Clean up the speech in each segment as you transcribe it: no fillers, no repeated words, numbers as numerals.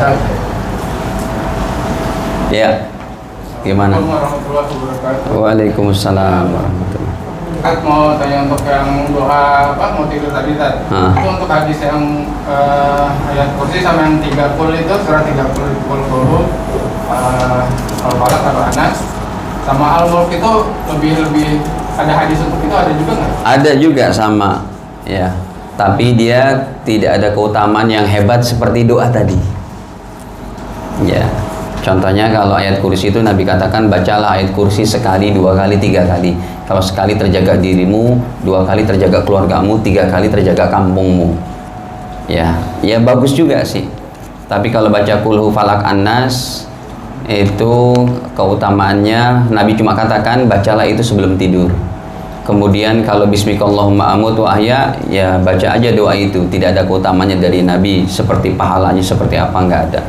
Ustaz. Ya, gimana? Assalamualaikum warahmatullahi wabarakatuh. Waalaikumsalam warahmatullahi. Ustaz mau tanya untuk yang doa apa mau tidur tadi Ustaz. Itu untuk hadis yang ayat kursi sama yang 30 itu surah 30 Al-Qur'an Al-Falaq atau Anas sama Al-Mulk itu lebih ada hadis untuk itu ada juga nggak? Ada juga sama, ya. Tapi dia tidak ada keutamaan yang hebat seperti doa tadi. Ya. Contohnya kalau ayat kursi itu Nabi katakan bacalah ayat kursi sekali, 2 kali, 3 kali. Kalau sekali terjaga dirimu, 2 kali terjaga keluargamu, 3 kali terjaga kampungmu. Ya, ya bagus juga sih. Tapi kalau baca Qul Falaq An-Nas itu keutamaannya Nabi cuma katakan bacalah itu sebelum tidur. Kemudian kalau Bismikallahumma amut wa ahya, ya baca aja doa itu. Tidak ada keutamaannya dari Nabi seperti pahalanya seperti apa, enggak ada.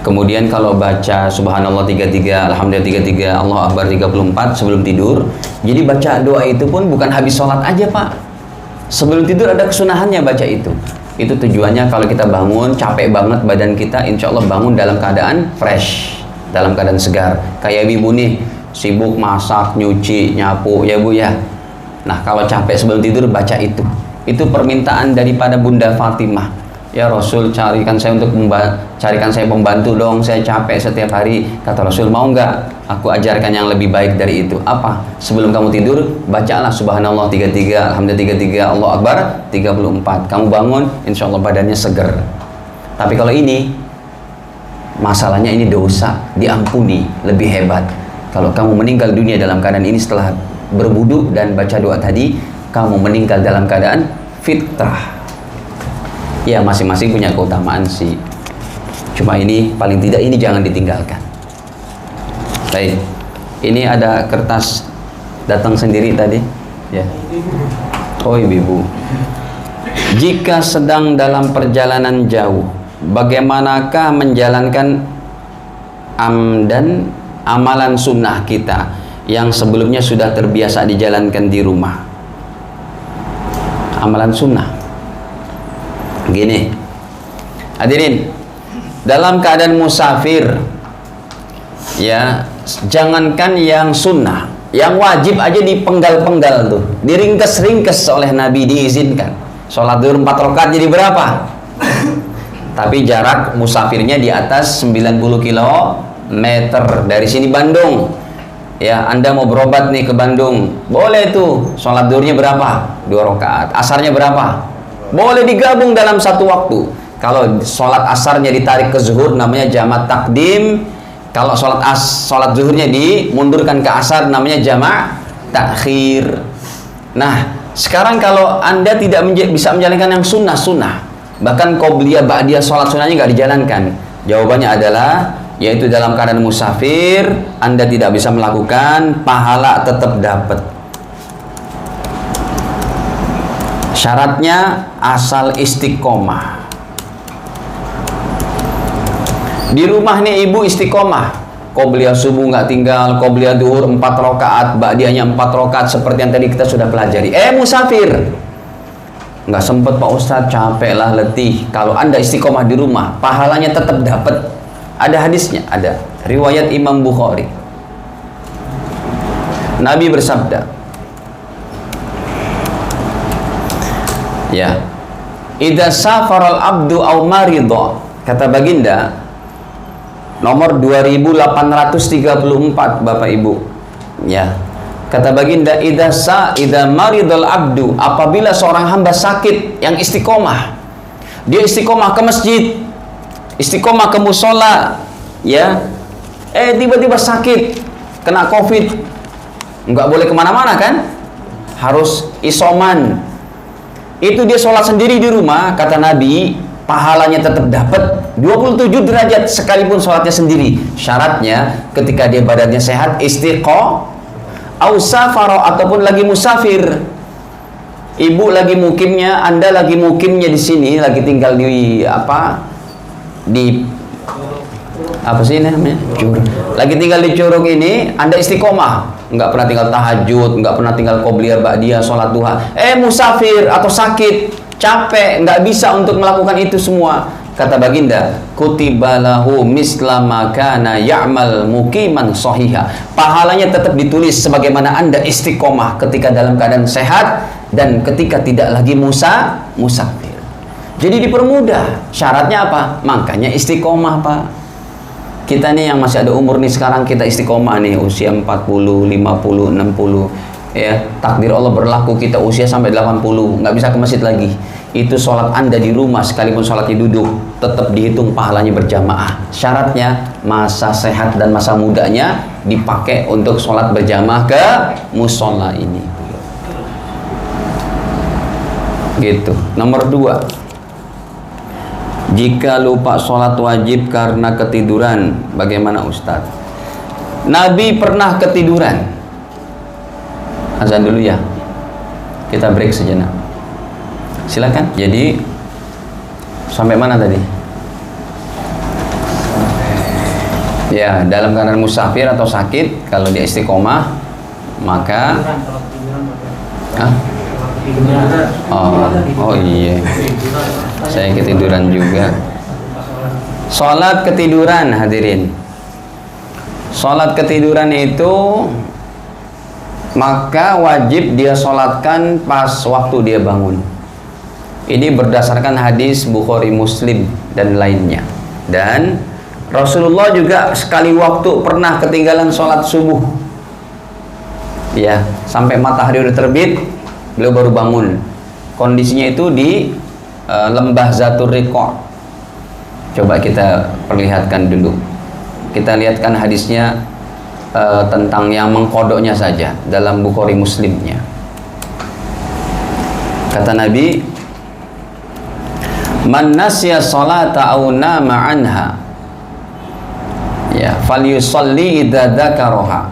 Kemudian kalau baca Subhanallah 33, Alhamdulillah 33, Allah Akbar 34 sebelum tidur. Jadi baca doa itu pun bukan habis sholat aja Pak. Sebelum tidur ada kesunahannya baca itu. Itu tujuannya kalau kita bangun capek banget badan kita, insya Allah bangun dalam keadaan fresh, dalam keadaan segar. Kayak ibu nih sibuk masak, nyuci, nyapu ya Bu ya. Nah kalau capek sebelum tidur baca itu. Itu permintaan daripada Bunda Fatimah. Ya Rasul, carikan saya pembantu dong, saya capek setiap hari. Kata Rasul, mau nggak aku ajarkan yang lebih baik dari itu? Apa? Sebelum kamu tidur bacalah Subhanallah 33, Alhamdulillah 33, Allah Akbar 34. Kamu bangun insya Allah badannya seger. Tapi kalau ini masalahnya ini dosa, diampuni, lebih hebat. Kalau kamu meninggal dunia dalam keadaan ini setelah berwudu dan baca doa tadi, kamu meninggal dalam keadaan fitrah. Ya masing-masing punya keutamaan sih. Cuma ini paling tidak ini jangan ditinggalkan. Baik. Ini ada kertas datang sendiri tadi. Ya. Oh ibu. Jika sedang dalam perjalanan jauh, bagaimanakah menjalankan amdan amalan sunnah kita yang sebelumnya sudah terbiasa dijalankan di rumah? Amalan sunnah. Gini, hadirin, dalam keadaan musafir, ya, jangankan yang sunnah, yang wajib aja dipenggal-penggal tuh, diringkes-ringkes oleh Nabi, diizinkan. Sholat zuhur 4 rakaat jadi berapa? Tapi jarak musafirnya di atas 90 km dari sini Bandung. Ya, Anda mau berobat nih ke Bandung, boleh tuh. Sholat zuhurnya berapa? 2 rakaat. Asarnya berapa? Boleh digabung dalam satu waktu. Kalau sholat asarnya ditarik ke zuhur namanya jamak takdim. Kalau sholat zuhurnya dimundurkan ke asar namanya jamak takhir. Nah, sekarang kalau Anda tidak bisa menjalankan yang sunnah, bahkan qobliyah ba'diyah sholat sunnahnya nggak dijalankan, jawabannya adalah yaitu dalam keadaan musafir Anda tidak bisa melakukan, pahala tetap dapat. Syaratnya asal istiqomah. Di rumah nih ibu istiqomah, qobliyah subuh nggak tinggal, qobliyah duhur 4 rakaat, ba'diyahnya 4 rakaat seperti yang tadi kita sudah pelajari. Musafir nggak sempet Pak Ustadz, capek lah, letih. Kalau Anda istiqomah di rumah, pahalanya tetap dapat. Ada hadisnya, ada riwayat Imam Bukhari. Nabi bersabda, ya, idza safaral abdu aw maridha, kata baginda nomor 2834 Bapak Ibu. Ya, kata baginda idza maridal abdu, apabila seorang hamba sakit yang istiqomah, dia istiqomah ke masjid, istiqomah ke musola, ya, tiba-tiba sakit, kena covid, nggak boleh kemana-mana kan, harus isoman. Itu dia sholat sendiri di rumah, kata Nabi, pahalanya tetap dapat 27 derajat sekalipun sholatnya sendiri. Syaratnya ketika dia badannya sehat, au safaro, ataupun lagi musafir. Ibu lagi mukimnya, Anda lagi mukimnya di sini, lagi tinggal di namanya? Curug. Lagi tinggal di Curug ini, Anda istiqomah, nggak pernah tinggal tahajud, nggak pernah tinggal qobliyah ba'diyah, sholat duha. Musafir atau sakit, capek, nggak bisa untuk melakukan itu semua. Kata baginda, kutibalahu mislama kana ya'mal muqiman sahiha. Pahalanya tetap ditulis sebagaimana Anda istiqomah ketika dalam keadaan sehat dan ketika tidak lagi musafir. Jadi dipermudah. Syaratnya apa? Makanya istiqomah, Pak. Kita nih yang masih ada umur nih sekarang, kita istiqomah nih usia 40, 50, 60. Ya, takdir Allah berlaku kita usia sampai 80, nggak bisa ke masjid lagi. Itu sholat Anda di rumah sekalipun sholatnya duduk tetap dihitung pahalanya berjamaah. Syaratnya masa sehat dan masa mudanya dipakai untuk sholat berjamaah ke musola ini. Gitu. Nomor 2, jika lupa sholat wajib karena ketiduran, bagaimana Ustadz? Nabi pernah ketiduran. Azan dulu ya, kita break sejenak. Silakan. Jadi sampai mana tadi? Ya, dalam keadaan musafir atau sakit, kalau dia istiqomah maka oh iya, saya ketiduran juga. Sholat ketiduran, hadirin. Sholat ketiduran itu maka wajib dia sholatkan pas waktu dia bangun. Ini berdasarkan hadis Bukhari, Muslim dan lainnya. Dan Rasulullah juga sekali waktu pernah ketinggalan sholat subuh. Ya, sampai matahari udah terbit, beliau baru bangun. Kondisinya itu di lembah Zatur Riqa. Coba kita perlihatkan dulu. Kita lihatkan hadisnya tentang yang mengkodoknya saja dalam Bukhari Muslimnya. Kata Nabi, man nasya salata aw nama anha, ya, falyusalli idza dzakaraha.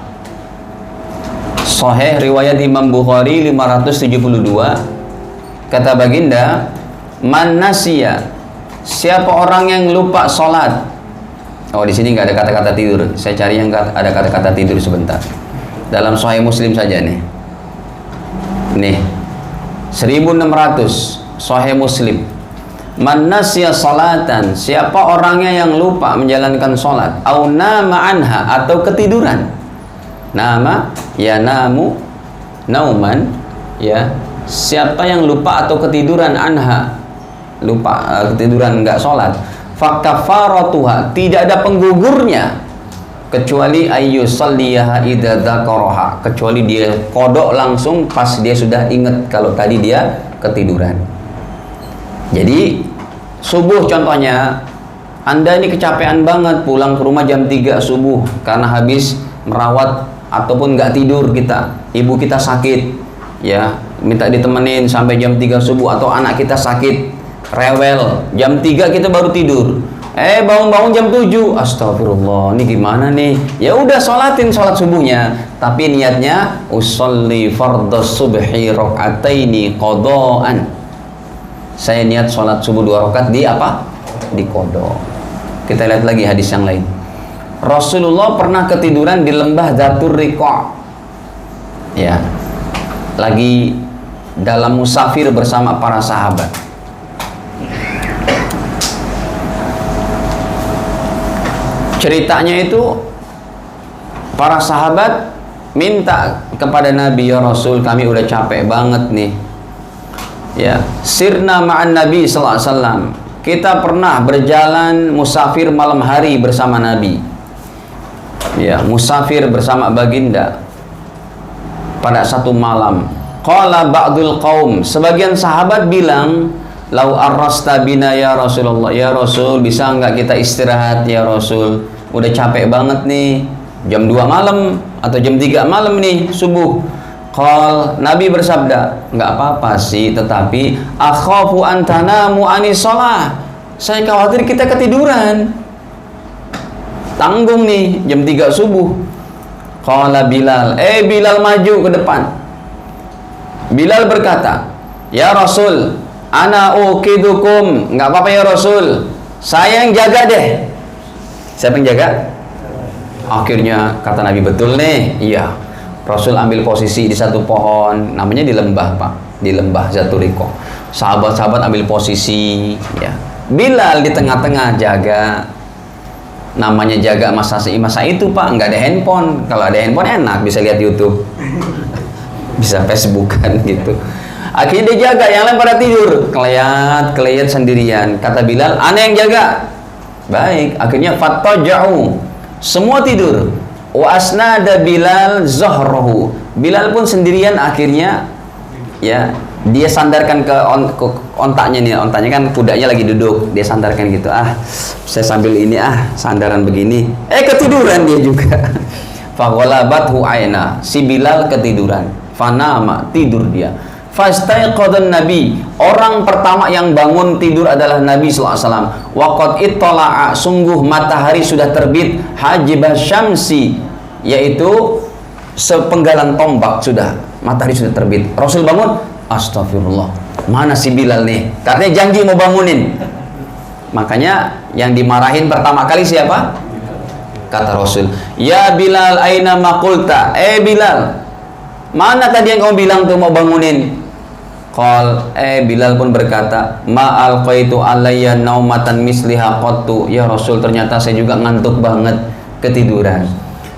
Sahih riwayat Imam Bukhari 572. Kata baginda, man nasya, siapa orang yang lupa salat. Oh, di sini nggak ada kata-kata tidur. Saya cari yang ada kata-kata tidur sebentar. Dalam Sahih Muslim saja nih. Nih, 1600 Sahih Muslim. Man nasya salatan, siapa orangnya yang lupa menjalankan salat, au nama anha, atau ketiduran. Nama ya namu nauman, ya. Siapa yang lupa atau ketiduran anha, lupa ketiduran nggak salat, fakafaratuha, tidak ada penggugurnya kecuali ayyusalliyaha idza dzakaraha, kecuali dia kodok langsung pas dia sudah ingat kalau tadi dia ketiduran. Jadi subuh contohnya, Anda ini kecapean banget pulang ke rumah jam 3 subuh karena habis merawat ataupun nggak tidur kita, ibu kita sakit, ya, minta ditemenin sampai jam 3 subuh, atau anak kita sakit rewel, jam 3 kita baru tidur, bangun-bangun jam 7, astagfirullah, ini gimana nih? Ya udah sholatin sholat subuhnya, tapi niatnya usolli fardhas subhi rakaataini qadaan. Saya niat sholat subuh 2 rakaat di apa? Di qada. Kita lihat lagi hadis yang lain. Rasulullah pernah ketiduran di lembah Zatur Riqa. Ya. Lagi dalam musafir bersama para sahabat. Ceritanya itu para sahabat minta kepada Nabi, ya Rasul, kami udah capek banget nih. Ya, sirna ma'an Nabi sallallahu alaihi wasallam. Kita pernah berjalan musafir malam hari bersama Nabi. Ya, musafir bersama baginda pada satu malam. Qala ba'dul qaum, sebagian sahabat bilang, lau arrasta bina ya Rasulullah, ya Rasul, bisa enggak kita istirahat ya Rasul, udah capek banget nih, jam 2 malam atau jam 3 malam nih subuh. Qal, Nabi bersabda, enggak apa-apa sih, tetapi akhafu an tanamu anis shalah, saya khawatir kita ketiduran, tanggung nih jam 3 subuh. Qala Bilal, Bilal maju ke depan. Bilal berkata, ya Rasul, ana uqidukum, enggak apa-apa ya Rasul, saya yang jaga deh. Siapa yang jaga? Akhirnya kata Nabi, betul nih. Iya. Rasul ambil posisi di satu pohon, namanya di lembah, Pak, di lembah Zatur Riqa. Sahabat-sahabat ambil posisi, ya. Bilal di tengah-tengah jaga. Namanya jaga masa itu Pak, nggak ada handphone. Kalau ada handphone enak, bisa lihat YouTube, bisa Facebookan gitu. Akhirnya dia jaga, yang lain pada tidur, keleyat sendirian. Kata Bilal, ana yang jaga. Baik, akhirnya fattaja'u, semua tidur. Wa asnada Bilal zahrahu, Bilal pun sendirian akhirnya ya, dia sandarkan ke ontaknya nih, ontaknya kan kudanya lagi duduk, dia sandarkan gitu, saya sambil ini sandaran begini, ketiduran dia juga. Faghalabathu aina, si Bilal ketiduran, fanama, tidur dia. Fastaiqadhan Nabi, orang pertama yang bangun tidur adalah Nabi sallallahu alaihi wasallam. Waqad ittala'a, sungguh matahari sudah terbit, hajibah syamsi, yaitu sepenggalan tombak sudah, matahari sudah terbit. Rasul bangun, astagfirullah, mana si Bilal nih? Katanya janji mau bangunin. Makanya yang dimarahin pertama kali siapa? Kata Rasul, ya Bilal aina maqulta, Bilal, mana tadi yang kamu bilang tuh mau bangunin? Bilal pun berkata, ma alqaitu alayya naumatan misliha qattu, ya Rasul, ternyata saya juga ngantuk banget, ketiduran.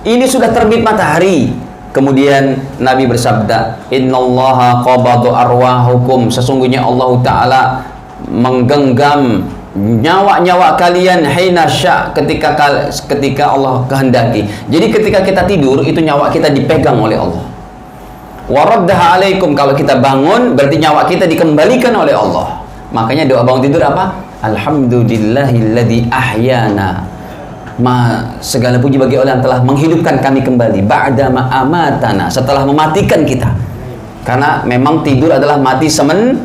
Ini sudah terbit matahari. Kemudian Nabi bersabda, innallaha qabadu arwahukum, sesungguhnya Allah Ta'ala menggenggam nyawa-nyawa kalian hina sya, ketika Allah kehendaki. Jadi ketika kita tidur, itu nyawa kita dipegang oleh Allah. Waraddaha alaikum, kalau kita bangun berarti nyawa kita dikembalikan oleh Allah. Makanya doa bangun tidur apa? Alhamdulillahilladzi ahyana, segala puji bagi Allah yang telah menghidupkan kami kembali, ba'da ma amatana, setelah mematikan kita. Karena memang tidur adalah mati semen.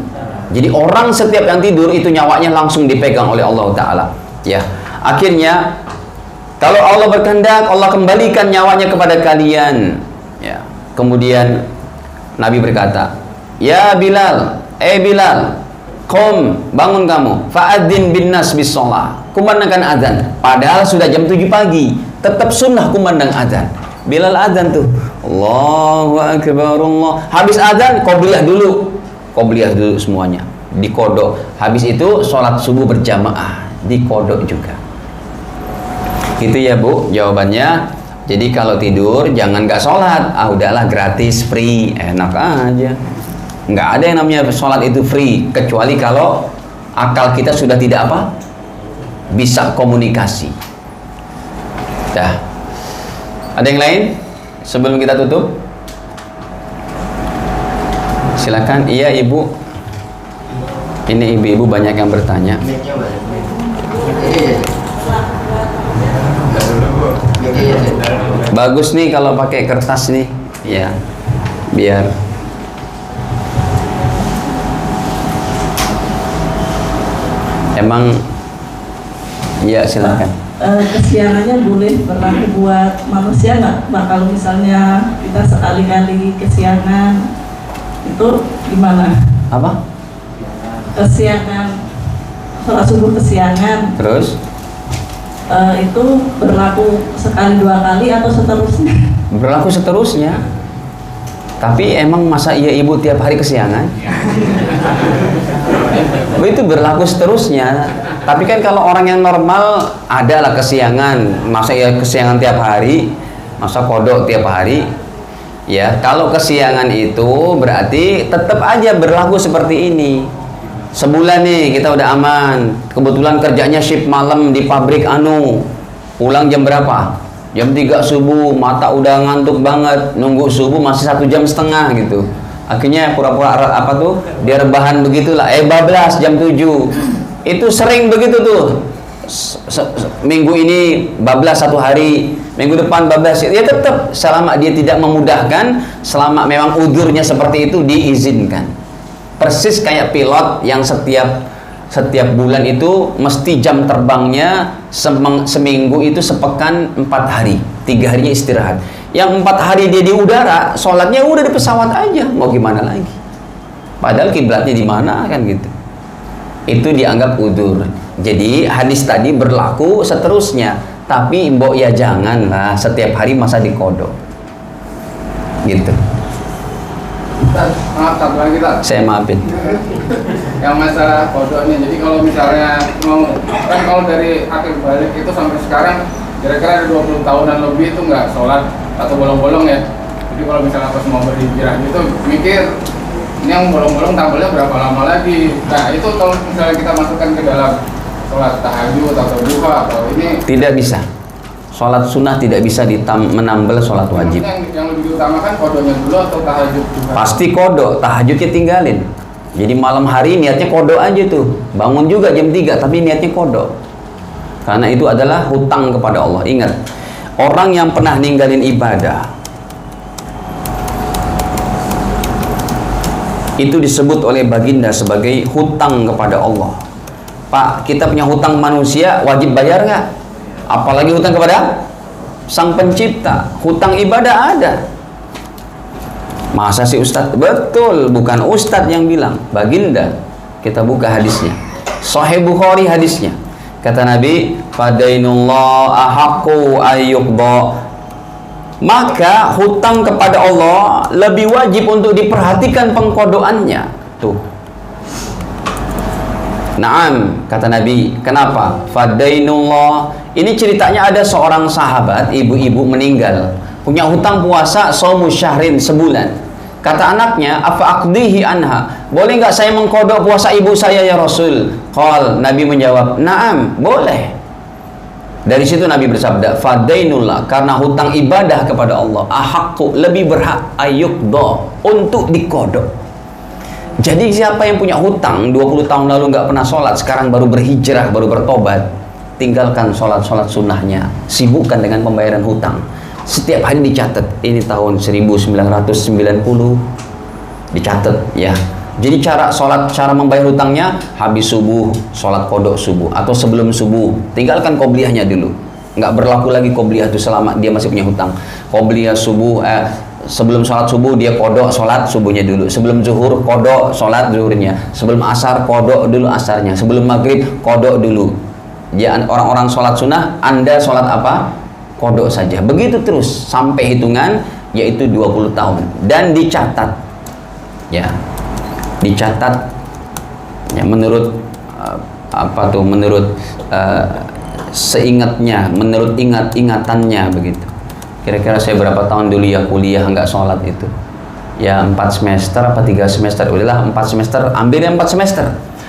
Jadi orang setiap yang tidur itu nyawanya langsung dipegang oleh Allah Ta'ala. Ya, akhirnya kalau Allah berkehendak, Allah kembalikan nyawanya kepada kalian. Ya, kemudian Nabi berkata, ya Bilal, Bilal, qum, bangun kamu, fa'adzin bin nas bis shalah, kumandangkan azan. Padahal sudah jam 7 pagi, tetap sunnah kumandang azan. Bilal azan tuh, Allahu akbar, Allah. Habis azan, qobliyah dulu semuanya, dikodok. Habis itu sholat subuh berjamaah, dikodok juga. Gitu ya Bu, jawabannya. Jadi kalau tidur jangan nggak sholat, udahlah gratis, free, enak aja. Nggak ada yang namanya sholat itu free, kecuali kalau akal kita sudah tidak bisa komunikasi. Dah. Ada yang lain sebelum kita tutup? Silakan. Iya Ibu. Ini ibu-ibu banyak yang bertanya. Bagus nih kalau pakai kertas nih, ya, biar emang ya silakan. Kesiangannya boleh berlaku buat manusia nggak, Pak? Kalau misalnya kita sekali-kali kesiangan, itu gimana? Apa? Kesiangan, sholat subuh kesiangan. Terus? Itu berlaku sekali dua kali atau seterusnya? Berlaku seterusnya. Tapi emang masa iya ibu tiap hari kesiangan? Itu berlaku seterusnya. Tapi kan kalau orang yang normal adalah kesiangan, masa iya kesiangan tiap hari, masa kodok tiap hari. Ya, kalau kesiangan itu berarti tetap aja berlaku seperti ini. Sebulan nih kita udah aman, kebetulan kerjanya shift malam di pabrik pulang jam berapa? Jam 3 subuh, mata udah ngantuk banget, nunggu subuh masih 1,5 jam gitu. Akhirnya pura-pura dia rebahan begitulah, bablas jam 7. Itu sering begitu tuh. Minggu ini bablas 1 hari, minggu depan bablas. Ya tetap selama dia tidak memudahkan, selama memang udurnya seperti itu diizinkan. Persis kayak pilot yang setiap bulan itu mesti jam terbangnya seminggu itu sepekan 4 hari, 3 harinya istirahat. Yang 4 hari dia di udara, sholatnya udah di pesawat aja, mau gimana lagi? Padahal kiblatnya di mana kan gitu. Itu dianggap udur. Jadi hadis tadi berlaku seterusnya, tapi mbok ya janganlah setiap hari masa dikodok. Gitu. Maaf, satu lagi tak. Saya maafin. Yang masalah kodoknya. Jadi kalau misalnya mau, kan kalau dari akhir balik itu sampai sekarang kira-kira ada 20 tahunan lebih itu nggak sholat atau bolong-bolong ya. Jadi kalau misalnya pas mau berhijrah gitu mikir ini yang bolong-bolong tampilnya berapa lama lagi. Nah itu kalau misalnya kita masukkan ke dalam sholat tahajud atau duha atau ini Tidak bisa. Sholat sunnah tidak bisa menambal sholat wajib. yang lebih diutamakan kodonya dulu atau tahajud duha? Pasti kodok, tahajudnya tinggalin. Jadi malam hari niatnya kodok aja tuh. Bangun juga jam 3 tapi niatnya kodok. Karena itu adalah hutang kepada Allah. Ingat, orang yang pernah ninggalin ibadah itu disebut oleh baginda sebagai hutang kepada Allah. Pak, kita punya hutang manusia, wajib bayar nggak? Apalagi hutang kepada Sang Pencipta. Hutang ibadah ada. Masa sih Ustadz? Betul, bukan Ustadz yang bilang, baginda. Kita buka hadisnya, Sahih Bukhari hadisnya. Kata Nabi, fadainullah ahaqqu ayyuqda. Maka hutang kepada Allah lebih wajib untuk diperhatikan pengkodoannya. Tuh. Naam, kata Nabi. Kenapa? Fadainullah. Ini ceritanya ada seorang sahabat, ibu-ibu meninggal, punya hutang puasa saumu syahrin, sebulan. Kata anaknya, apa aqdihi anha? Boleh nggak saya mengkodok puasa ibu saya ya Rasul? Qal, Nabi menjawab, naam, boleh. Dari situ Nabi bersabda, fadainullah, karena hutang ibadah kepada Allah, ahaqqu, lebih berhak, ayyuqda, untuk dikodok. Jadi siapa yang punya hutang 20 tahun lalu nggak pernah sholat, sekarang baru berhijrah, baru bertobat, tinggalkan sholat-sholat sunnahnya, sibukkan dengan pembayaran hutang. Setiap hari dicatat, ini tahun 1990, dicatat ya. Jadi cara sholat, cara membayar hutangnya, habis subuh, sholat kodok subuh, atau sebelum subuh, tinggalkan qobliyahnya dulu. Nggak berlaku lagi qobliyah itu selama dia masih punya hutang. Qobliyah subuh, sebelum sholat subuh dia kodok sholat subuhnya dulu. Sebelum zuhur kodok sholat zuhurnya. Sebelum asar kodok dulu asarnya. Sebelum maghrib kodok dulu. Ya, orang-orang sholat sunnah, Anda sholat apa? Kodok saja. Begitu terus sampai hitungan, yaitu 20 tahun. Dan dicatat, ya, dicatat, ya, menurut menurut seingatnya, menurut ingatannya begitu. Kira-kira saya berapa tahun dulu ya kuliah nggak sholat itu? Ya 4 semester apa 3 semester? Udahlah 4 semester, ambil 4 semester.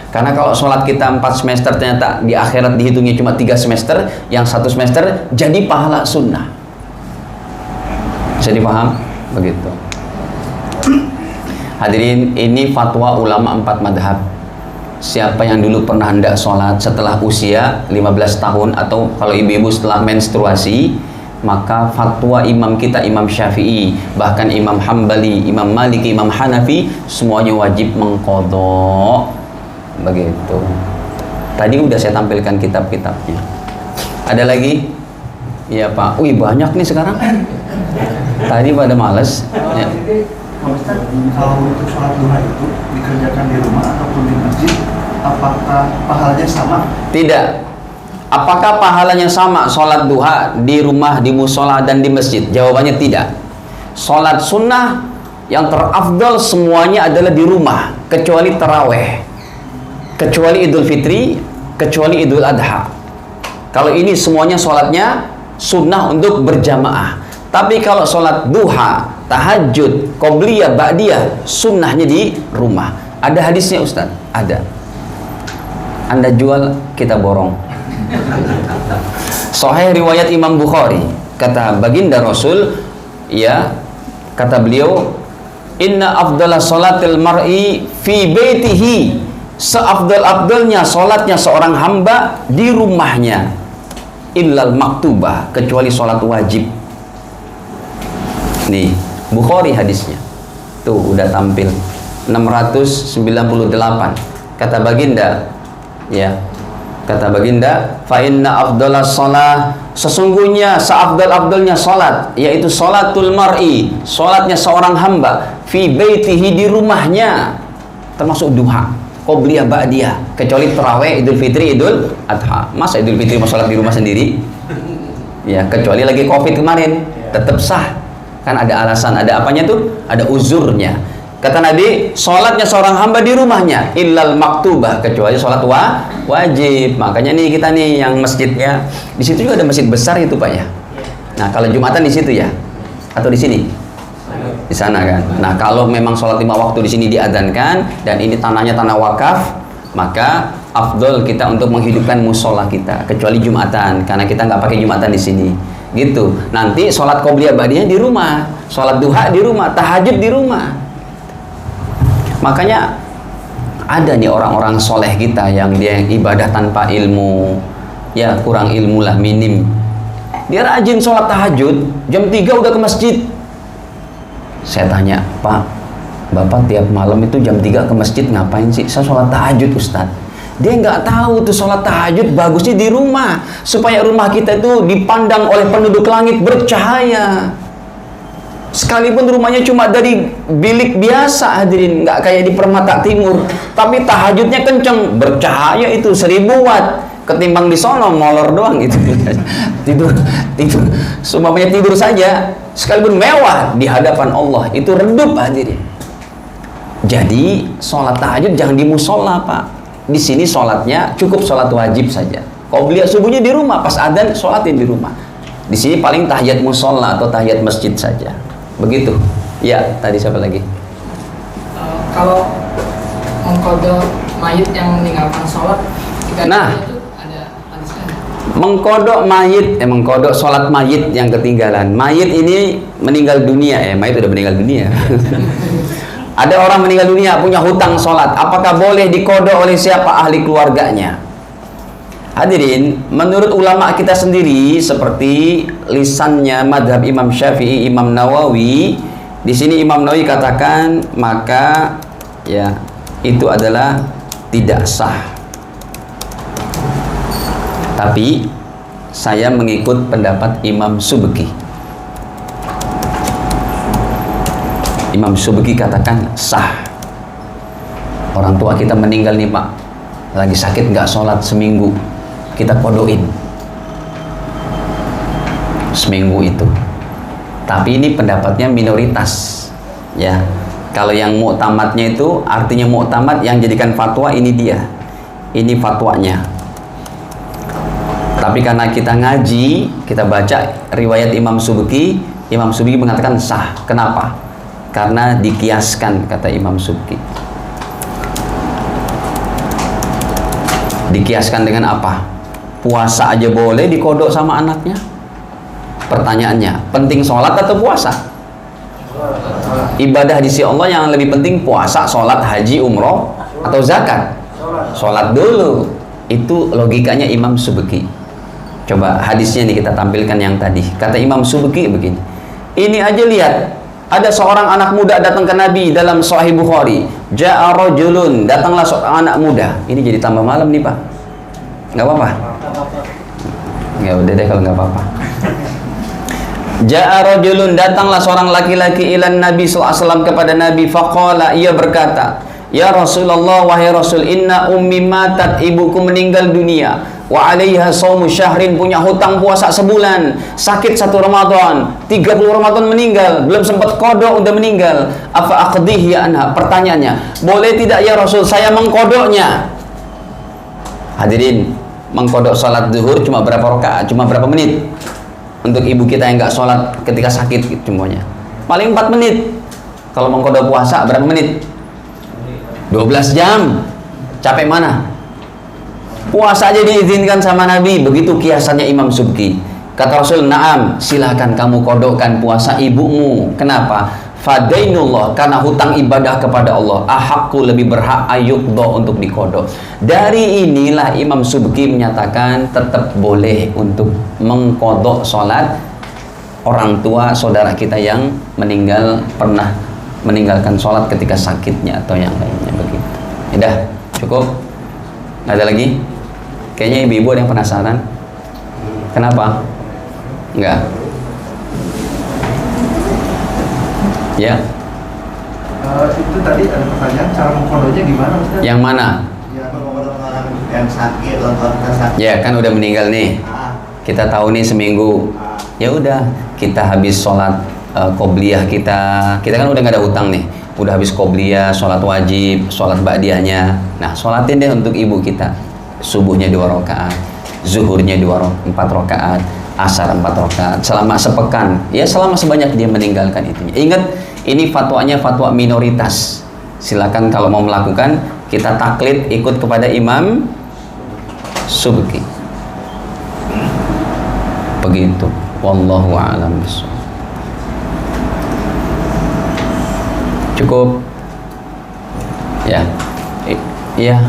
Karena kalau sholat kita 4 semester ternyata di akhirat dihitungnya cuma 3 semester, yang 1 semester jadi pahala sunnah. Bisa dipaham? Begitu. Hadirin, ini fatwa ulama 4 madhab. Siapa yang dulu pernah hendak sholat setelah usia 15 tahun, atau kalau ibu-ibu setelah menstruasi, maka fatwa imam kita, Imam Syafi'i, bahkan Imam Hambali, Imam Maliki, Imam Hanafi, semuanya wajib mengqadha. Begitu. Tadi udah saya tampilkan kitab-kitabnya. Ada lagi? Iya Pak. Wih, banyak nih sekarang. Tadi pada males. Ya. Kalau untuk sholat duha itu dikerjakan di rumah ataupun di masjid, apakah pahalanya sama? Tidak. Apakah pahalanya sama sholat duha di rumah, di musola, dan di masjid? Jawabannya tidak. Sholat sunnah yang terafdal semuanya adalah di rumah, kecuali taraweh, kecuali Idul Fitri, kecuali Idul Adha. Kalau ini semuanya sholatnya sunnah untuk berjamaah. Tapi kalau sholat duha, tahajud, qobliyah, ba'diyah, sunnahnya di rumah. Ada hadisnya Ustaz? Ada. Anda jual, kita borong. Sahih riwayat Imam Bukhari, kata baginda Rasul, ya, kata beliau, inna afdala salatil mar'i fi baitihi, seafdal-afdalnya salatnya seorang hamba di rumahnya, illal maktubah, kecuali salat wajib. Nih, Bukhari hadisnya. Tuh, udah tampil 698. Kata baginda, ya, kata baginda, fa inna afdalas shalah, sesungguhnya seafdal-afdalnya salat, yaitu salatul mar'i, salatnya seorang hamba, fi baitihi, di rumahnya, termasuk duha, qobliyah, ba'diyah, kecuali tarawih, Idul Fitri, Idul Adha. Masa Idul Fitri mau salat di rumah sendiri? Ya, kecuali lagi Covid kemarin, tetap sah. Kan ada alasan, ada apanya tuh? Ada uzurnya. Kata Nabi, sholatnya seorang hamba di rumahnya illal maktubah, kecuali sholat wajib. Makanya nih kita nih yang masjidnya di situ juga ada masjid besar itu Pak ya. Nah kalau Jumatan di situ ya, atau di sini? Di sana kan. Nah kalau memang sholat 5 waktu di sini diadzankan dan ini tanahnya tanah wakaf, maka afdol kita untuk menghidupkan musola kita, kecuali Jumatan, karena kita nggak pakai Jumatan di sini. Gitu. Nanti sholat qobliyah ba'diyah di rumah, sholat duha di rumah, tahajud di rumah. Makanya ada nih orang-orang soleh kita yang dia ibadah tanpa ilmu, ya kurang ilmu lah, minim. Dia rajin sholat tahajud, jam 3 udah ke masjid. Saya tanya, Pak, Bapak tiap malam itu jam 3 ke masjid ngapain sih? Saya sholat tahajud Ustadz. Dia nggak tahu tuh sholat tahajud bagusnya di rumah, supaya rumah kita itu dipandang oleh penduduk langit bercahaya. Sekalipun rumahnya cuma dari bilik biasa hadirin, nggak kayak di Permata Timur, tapi tahajudnya kenceng, bercahaya itu 1000 watt, ketimbang di sono molor doang itu. tidur semuanya tidur saja, sekalipun mewah di hadapan Allah itu redup hadirin. Jadi sholat tahajud jangan di musola Pak. Di sini sholatnya cukup sholat wajib saja. Qobliyah subuhnya di rumah, pas adzan sholatin di rumah. Di sini paling tahiyat musola atau tahiyat masjid saja. Begitu. Ya, tadi siapa lagi? Kalau mengkodok mayit yang meninggalkan sholat, nah, itu ada hadisnya. Mengkodok sholat mayit yang ketinggalan. Mayit ini meninggal dunia, mayit udah meninggal dunia. Ada orang meninggal dunia punya hutang sholat, apakah boleh dikodok oleh siapa? Ahli keluarganya. Hadirin, menurut ulama kita sendiri seperti lisannya madhab Imam Syafi'i, Imam Nawawi, di sini Imam Nawawi katakan maka ya itu adalah tidak sah. Tapi saya mengikut pendapat Imam Subki. Imam Subki katakan sah. Orang tua kita meninggal nih Pak, lagi sakit nggak sholat seminggu, kita kodoin seminggu itu. Tapi ini pendapatnya minoritas ya. Kalau yang muktamadnya itu artinya muktamad yang jadikan fatwa ini dia, ini fatwanya. Tapi karena kita ngaji, kita baca riwayat Imam Subki, Imam Subki mengatakan sah. Kenapa? Karena dikiaskan, kata Imam Subki. Dikiaskan dengan apa? Puasa aja boleh dikodok sama anaknya. Pertanyaannya, penting sholat atau puasa? Ibadah di sisi Allah yang lebih penting puasa, sholat, haji, umroh, atau zakat? Sholat dulu. Itu logikanya Imam Subki. Coba hadisnya nih kita tampilkan yang tadi. Kata Imam Subki begini, ini aja lihat, ada seorang anak muda datang ke Nabi dalam Sahih Bukhari. Ja'a rajulun, datanglah seorang anak muda. Ini jadi tambah malam nih Pak. Nggak apa-apa? Ya udah deh kalau nggak apa-apa. Ja'a rajulun, datanglah seorang laki-laki ilan Nabi SAW kepada Nabi. Faqala, ia berkata, ya Rasulullah, wahai Rasul, inna ummi matat, ibuku meninggal dunia, wa alaiha saumu syahrin, punya hutang puasa sebulan, sakit 1 Ramadan, 30 Ramadan meninggal, belum sempat kodok udah meninggal. Apa aqdih ya anha? Pertanyaannya, boleh tidak ya Rasul saya mengkodoknya? Hadirin, mengkodok salat zuhur cuma berapa rakaat, cuma berapa menit? Untuk ibu kita yang nggak sholat ketika sakit semuanya paling 4 menit. Kalau mengkodok puasa berapa menit? 12 jam. Capek mana? Puasa aja diizinkan sama Nabi. Begitu kiasannya Imam Subki. Kata Rasul, naam, silahkan kamu kodokkan puasa ibumu. Kenapa? Fadainullah, karena hutang ibadah kepada Allah ahaqqu, lebih berhak ayuqdo untuk dikodok. Dari inilah Imam Subki menyatakan tetap boleh untuk mengkodok sholat orang tua saudara kita yang meninggal, pernah meninggalkan sholat ketika sakitnya atau yang lainnya. Begitu. Udah cukup? Nggak ada lagi? Kayaknya ibu-ibu ada yang penasaran. Kenapa? Enggak. Ya. Itu tadi ada pertanyaan, cara mengkodoknya gimana Ustaz? Yang mana? Ya, mengkodok orang yang sakit, orang sakit. Ya kan udah meninggal nih. Kita tahu nih seminggu. Ya udah, kita habis sholat qobliyah kita kan udah nggak ada hutang nih. udah habis qobliyah, sholat wajib, sholat ba'diyahnya. Nah, sholatin deh untuk ibu kita. Subuhnya 2 rakaat, zuhurnya 4 rakaat, asar 4 rakaat, selama sepekan. Ya, selama sebanyak dia meninggalkan itu. Ingat, ini fatwanya fatwa minoritas. Silakan kalau mau melakukan, kita taklid ikut kepada Imam Subki. Begitu. Wallahu a'lam bishawab. Cukup. Ya. Iya.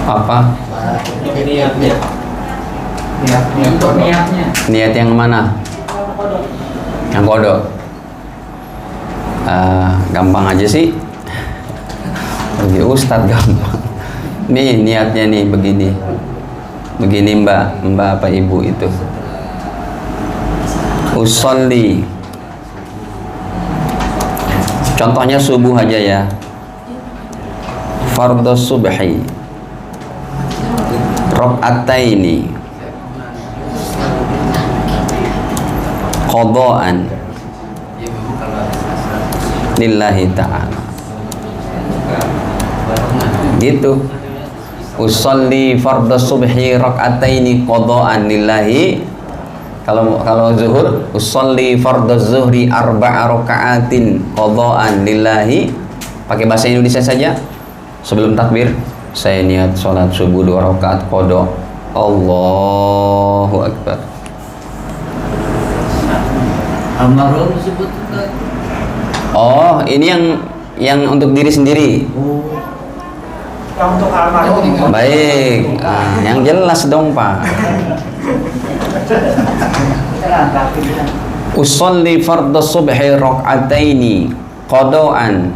Apa? Niatnya. Niat yang mana? Yang kodok. Gampang aja sih. Bagi Ustadz gampang. Nih niatnya nih begini. Begini Mbak apa Ibu itu. Usolli. Contohnya subuh aja ya. Fardhu subhi. Raka'ataini. Qada'an lillahi ta'ala. Gitu. Usolli fardhu subhi raka'ataini qada'an lillahi. Kalau zuhur, usolli fardhu zuhri 4 raka'atin qada'an lillahi. Pakai bahasa Indonesia saja. Sebelum takbir, saya niat sholat subuh 2 rakaat qada. Allahu akbar. Almarhum disebut. Oh, ini yang untuk diri sendiri. Yang untuk almarhum. Baik, yang jelas dong Pak. Usolli fardhu subhi raka'ataini qada'an.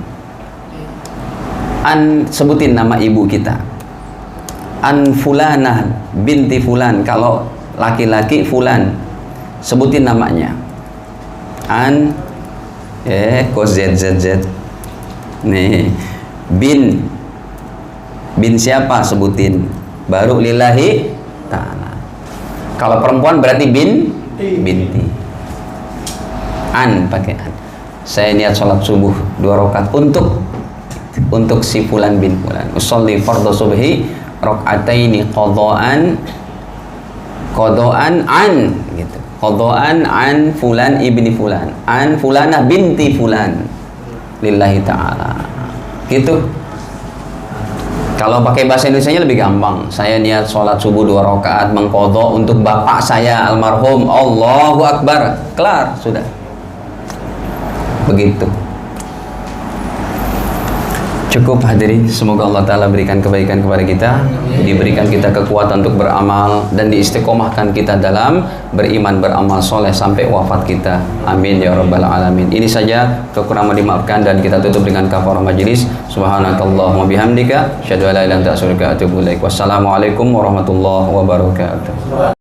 An, sebutin nama ibu kita. An fulanah binti fulan. Kalau laki-laki fulan, sebutin namanya. An kok ZZZ. Nih, bin siapa sebutin. Baru lillahi ta'ala. Kalau perempuan berarti binti. An pakai an. Saya niat sholat subuh 2 rakaat untuk si fulan bin fulan. Usolli fardhu subhi raka'ataini qada'an an gitu. Qada'an an fulan ibni fulan. An fulanah binti fulan. Lillahi ta'ala. Gitu. Kalau pakai bahasa Indonesianya lebih gampang. Saya niat sholat subuh 2 rakaat mengqadha untuk bapak saya almarhum. Allahu akbar. Kelar, sudah. Begitu. Cukup hadirin, semoga Allah Ta'ala berikan kebaikan kepada kita, diberikan kita kekuatan untuk beramal, dan diistiqomahkan kita dalam beriman, beramal soleh sampai wafat kita. Amin ya rabbal alamin. Ini saja, kekurangan dimaafkan, dan kita tutup dengan kafarah majelis. Subhanakallahumma bihamdika, asyhadu an la ilaha illa anta astaghfiruka wa atubu ilaik. Wassalamualaikum warahmatullahi wabarakatuh.